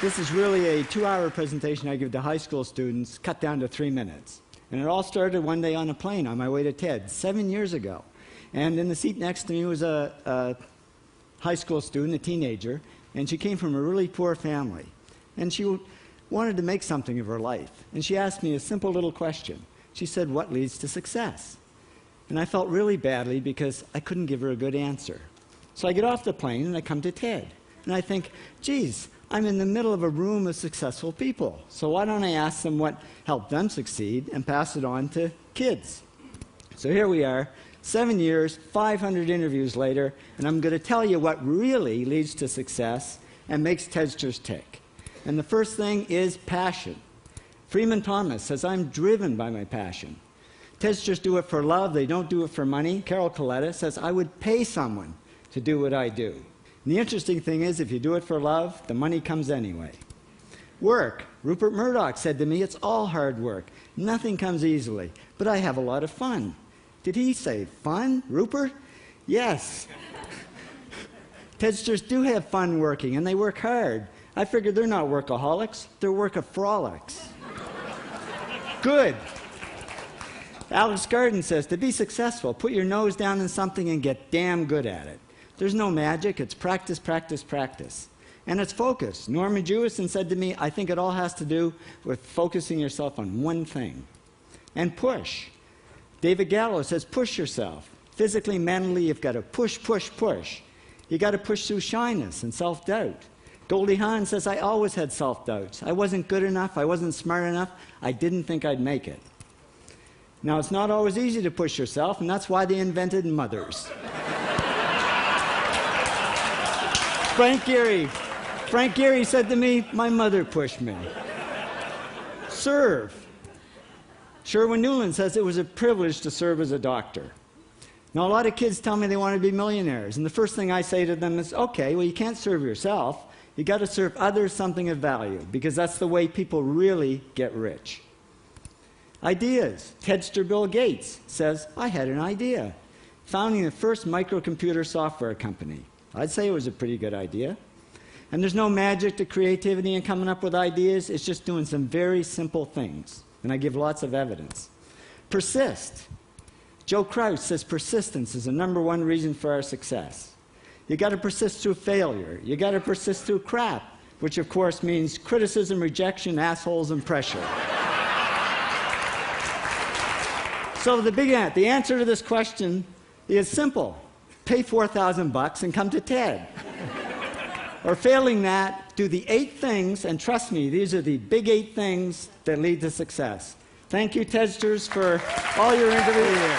This is really a 2-hour presentation I give to high school students, cut down to 3 minutes. And it all started one day on a plane on my way to TED, 7 years ago. And in the seat next to me was a high school student, a teenager, and she came from a really poor family. And she wanted to make something of her life. And she asked me a simple little question. She said, "What leads to success?" And I felt really badly because I couldn't give her a good answer. So I get off the plane and I come to TED. And I think, geez, I'm in the middle of a room of successful people. So why don't I ask them what helped them succeed and pass it on to kids? So here we are, 7 years, 500 interviews later, and I'm going to tell you what really leads to success and makes TEDsters tick. And the first thing is passion. Freeman Thomas says, "I'm driven by my passion." TEDsters do it for love, they don't do it for money. Carol Coletta says, "I would pay someone to do what I do." And the interesting thing is, if you do it for love, the money comes anyway. Work. Rupert Murdoch said to me, "It's all hard work. Nothing comes easily, but I have a lot of fun." Did he say fun, Rupert? Yes. TEDsters do have fun working, and they work hard. I figured they're not workaholics, they're workaholics. Good. Alex Garden says, to be successful, put your nose down in something and get damn good at it. There's no magic, it's practice, practice, practice. And it's focus. Norman Jewison said to me, "I think it all has to do with focusing yourself on one thing." And push. David Gallo says, push yourself. Physically, mentally, you've got to push, push, push. You've got to push through shyness and self-doubt. Goldie Hawn says, "I always had self-doubts. I wasn't good enough, I wasn't smart enough, I didn't think I'd make it." Now, it's not always easy to push yourself, and that's why they invented mothers. Frank Gehry said to me, "My mother pushed me." Serve. Sherwin Nuland says, "It was a privilege to serve as a doctor." Now, a lot of kids tell me they want to be millionaires, and the first thing I say to them is, okay, well, you can't serve yourself. You got to serve others something of value, because that's the way people really get rich. Ideas. TEDster Bill Gates says, "I had an idea," founding the first microcomputer software company. I'd say it was a pretty good idea. And there's no magic to creativity and coming up with ideas. It's just doing some very simple things. And I give lots of evidence. Persist. Joe Kraus says persistence is the #1 reason for our success. You got to persist through failure. You got to persist through crap, which of course means criticism, rejection, assholes, and pressure. So the answer to this question is simple. Pay $4,000 and come to TED. Or failing that, do the 8 things, and trust me, these are the big 8 things that lead to success. Thank you, TEDsters, for all your interviews.